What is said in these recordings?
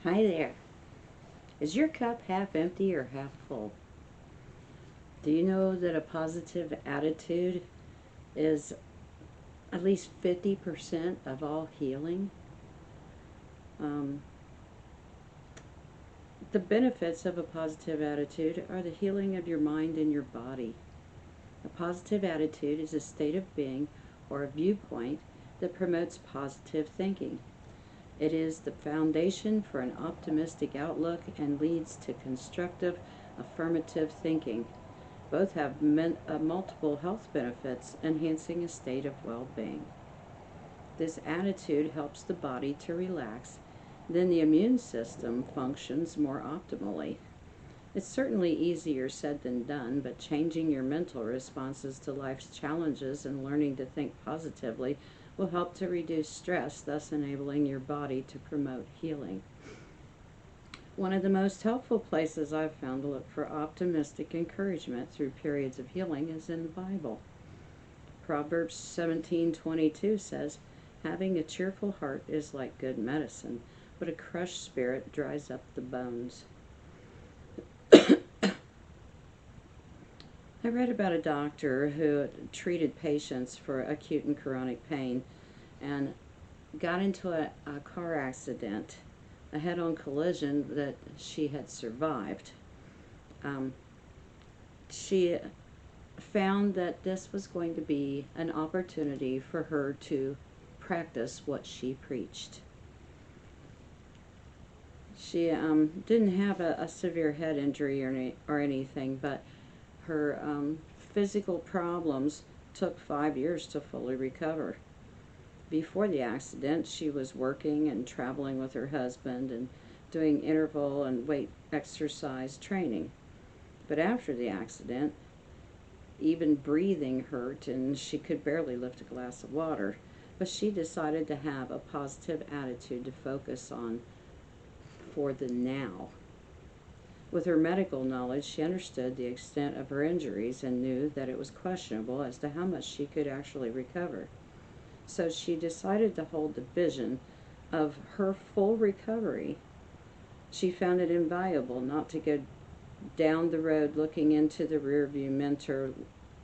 Hi there. Is your cup half empty or half full? Do you know that a positive attitude is at least 50% of all healing? Um, the benefits of a positive attitude are the healing of your mind and your body. A positive attitude is a state of being or a viewpoint that promotes positive thinking. It is the foundation for an optimistic outlook and leads to constructive, affirmative thinking. Both have multiple health benefits, enhancing a state of well-being. This attitude helps the body to relax, then the immune system functions more optimally. It's certainly easier said than done, but changing your mental responses to life's challenges and learning to think positively will help to reduce stress, thus enabling your body to promote healing. One of the most helpful places I've found to look for optimistic encouragement through periods of healing is in the Bible. Proverbs 17:22 says, "Having a cheerful heart is like good medicine, but a crushed spirit dries up the bones." I read about a doctor who treated patients for acute and chronic pain and got into a car accident, a head-on collision that she had survived. She found that this was going to be an opportunity for her to practice what she preached. She didn't have a severe head injury or anything, but her physical problems took 5 years to fully recover. Before the accident, she was working and traveling with her husband and doing interval and weight exercise training. But after the accident, even breathing hurt and she could barely lift a glass of water. But she decided to have a positive attitude to focus on for the now. With her medical knowledge, she understood the extent of her injuries and knew that it was questionable as to how much she could actually recover. So she decided to hold the vision of her full recovery. She found it invaluable not to go down the road looking into the rearview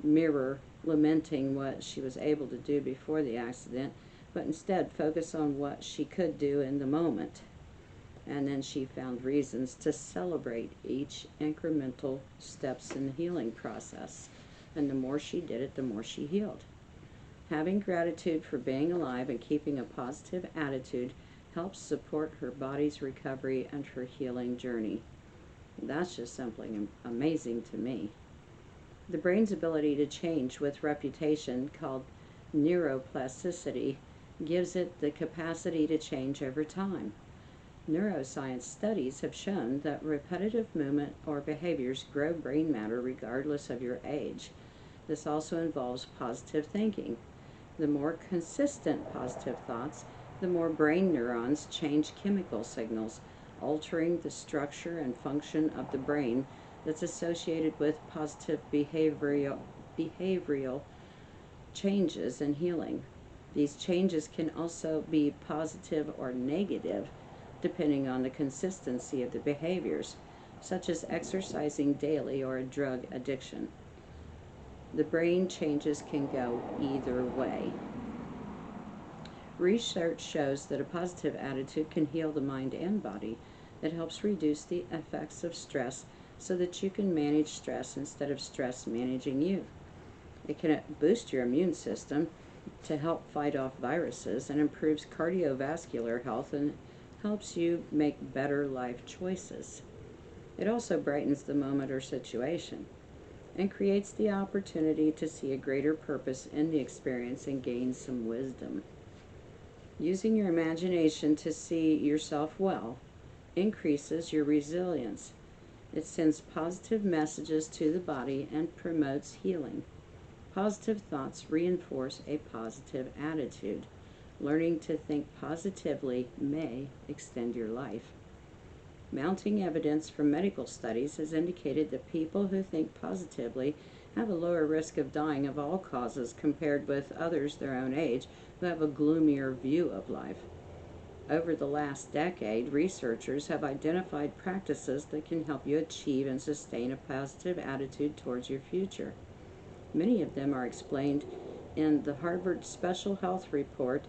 mirror, lamenting what she was able to do before the accident, but instead focus on what she could do in the moment. And then she found reasons to celebrate each incremental steps in the healing process. And the more she did it, the more she healed. Having gratitude for being alive and keeping a positive attitude helps support her body's recovery and her healing journey. That's just simply amazing to me. The brain's ability to change with repetition, called neuroplasticity, gives it the capacity to change over time. Neuroscience studies have shown that repetitive movement or behaviors grow brain matter regardless of your age. This also involves positive thinking. The more consistent positive thoughts, the more brain neurons change chemical signals, altering the structure and function of the brain that's associated with positive behavioral changes and healing. These changes can also be positive or negative, depending on the consistency of the behaviors, such as exercising daily or a drug addiction. The brain changes can go either way. Research shows that a positive attitude can heal the mind and body. It helps reduce the effects of stress so that you can manage stress instead of stress managing you. It can boost your immune system to help fight off viruses and improves cardiovascular health and helps you make better life choices. It also brightens the moment or situation and creates the opportunity to see a greater purpose in the experience and gain some wisdom. Using your imagination to see yourself well increases your resilience. It sends positive messages to the body and promotes healing. Positive thoughts reinforce a positive attitude. Learning to think positively may extend your life. Mounting evidence from medical studies has indicated that people who think positively have a lower risk of dying of all causes compared with others their own age who have a gloomier view of life. Over the last decade, researchers have identified practices that can help you achieve and sustain a positive attitude towards your future. Many of them are explained in the Harvard Special Health Report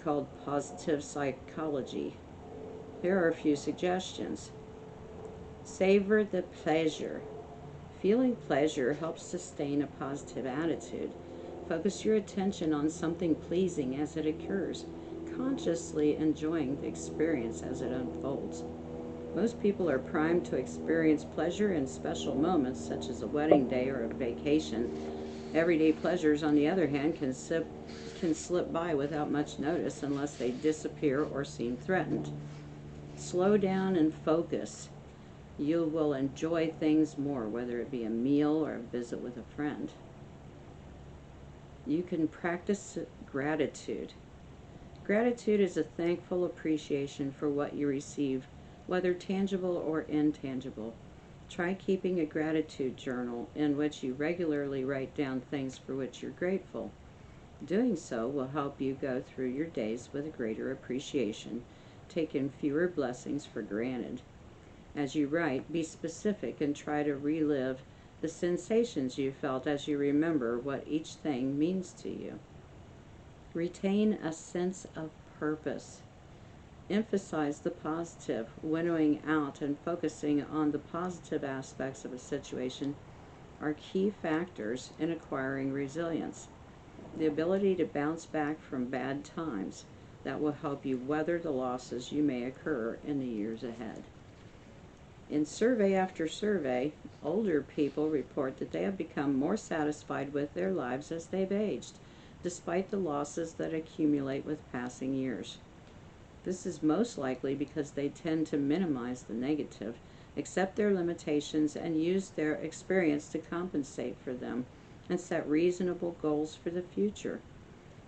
called Positive Psychology. Here are a few suggestions. Savor the pleasure. Feeling pleasure helps sustain a positive attitude. Focus your attention on something pleasing as it occurs, consciously enjoying the experience as it unfolds. Most people are primed to experience pleasure in special moments, such as a wedding day or a vacation. Everyday pleasures, on the other hand, can slip by without much notice unless they disappear or seem threatened. Slow down and focus. You will enjoy things more, whether it be a meal or a visit with a friend. You can practice gratitude. Gratitude is a thankful appreciation for what you receive, whether tangible or intangible. Try keeping a gratitude journal in which you regularly write down things for which you're grateful. Doing so will help you go through your days with a greater appreciation, taking fewer blessings for granted. As you write, be specific and try to relive the sensations you felt as you remember what each thing means to you. Retain a sense of purpose. Emphasize the positive, winnowing out and focusing on the positive aspects of a situation are key factors in acquiring resilience. The ability to bounce back from bad times that will help you weather the losses you may occur in the years ahead. In survey after survey, older people report that they have become more satisfied with their lives as they've aged, despite the losses that accumulate with passing years. This is most likely because they tend to minimize the negative, accept their limitations, and use their experience to compensate for them, and set reasonable goals for the future.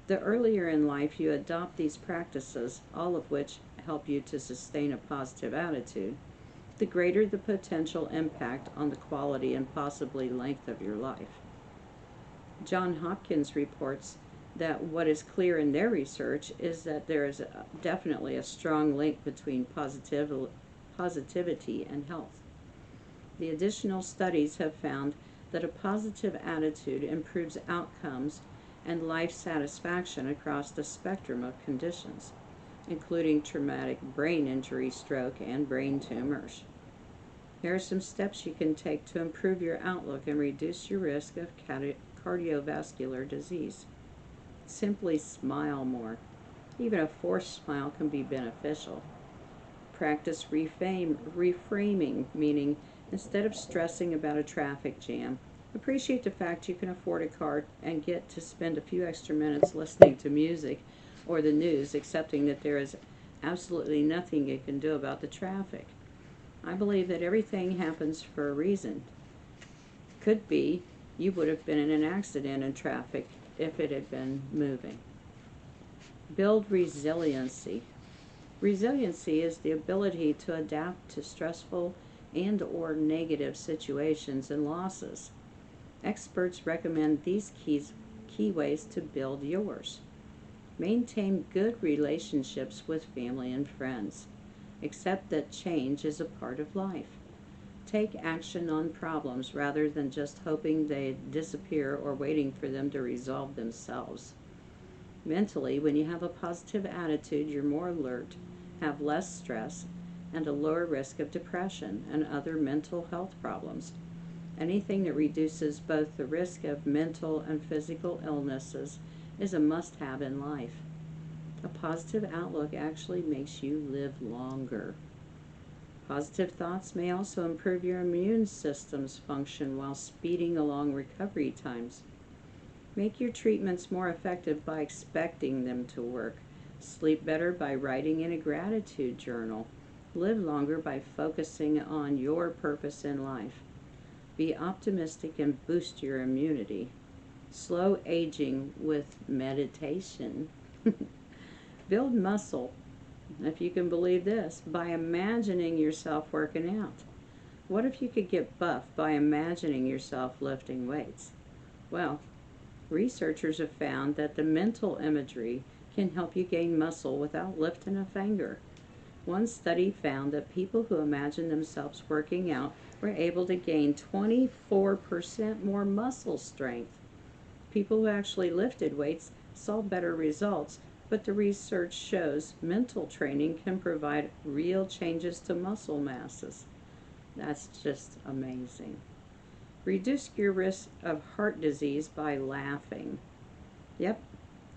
The earlier in life you adopt these practices, all of which help you to sustain a positive attitude, the greater the potential impact on the quality and possibly length of your life. Johns Hopkins reports that what is clear in their research is that there is definitely a strong link between positivity and health. The additional studies have found that a positive attitude improves outcomes and life satisfaction across the spectrum of conditions, including traumatic brain injury, stroke, and brain tumors. Here are some steps you can take to improve your outlook and reduce your risk of cardiovascular disease. Simply smile more. Even a forced smile can be beneficial. Practice reframing, meaning instead of stressing about a traffic jam, appreciate the fact you can afford a car and get to spend a few extra minutes listening to music or the news, accepting that there is absolutely nothing you can do about the traffic. I believe that everything happens for a reason. Could be you would have been in an accident in traffic if it had been moving. Build resiliency. Resiliency is the ability to adapt to stressful and or negative situations and losses. Experts recommend these key ways to build yours. Maintain good relationships with family and friends. Accept that change is a part of life. Take action on problems rather than just hoping they disappear or waiting for them to resolve themselves. Mentally, when you have a positive attitude, you're more alert, have less stress, and a lower risk of depression and other mental health problems. Anything that reduces both the risk of mental and physical illnesses is a must-have in life. A positive outlook actually makes you live longer. Positive thoughts may also improve your immune system's function while speeding along recovery times. Make your treatments more effective by expecting them to work. Sleep better by writing in a gratitude journal. Live longer by focusing on your purpose in life. Be optimistic and boost your immunity. Slow aging with meditation. Build muscle. if you can believe this, by imagining yourself working out. What if you could get buff by imagining yourself lifting weights? Well, researchers have found that the mental imagery can help you gain muscle without lifting a finger. One study found that people who imagined themselves working out were able to gain 24% more muscle strength. People who actually lifted weights saw better results, but the research shows mental training can provide real changes to muscle masses. That's just amazing. Reduce your risk of heart disease by laughing. Yep,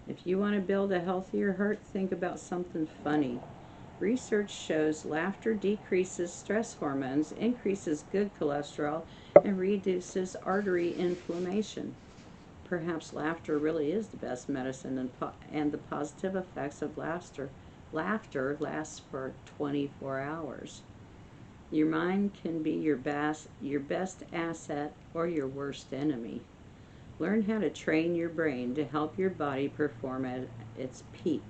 if you want to build a healthier heart, think about something funny. Research shows laughter decreases stress hormones, increases good cholesterol, and reduces artery inflammation. Perhaps laughter really is the best medicine, and the positive effects of laughter lasts for 24 hours. Your mind can be your best asset or your worst enemy. Learn how to train your brain to help your body perform at its peak.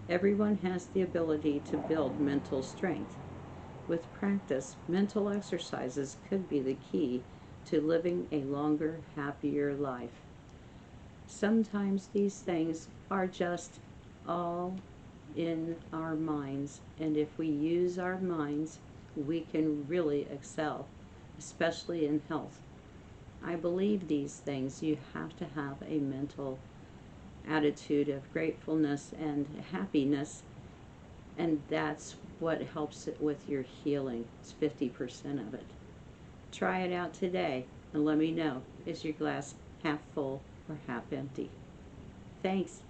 Everyone has the ability to build mental strength. With practice, mental exercises could be the key to living a longer, happier life. Sometimes these things are just all in our minds, and if we use our minds, we can really excel, especially in health. I believe these things. You have to have a mental attitude of gratefulness and happiness, and that's what helps it with your healing. It's 50% of it. Try it out today and let me know, is your glass half full or half empty? Thanks.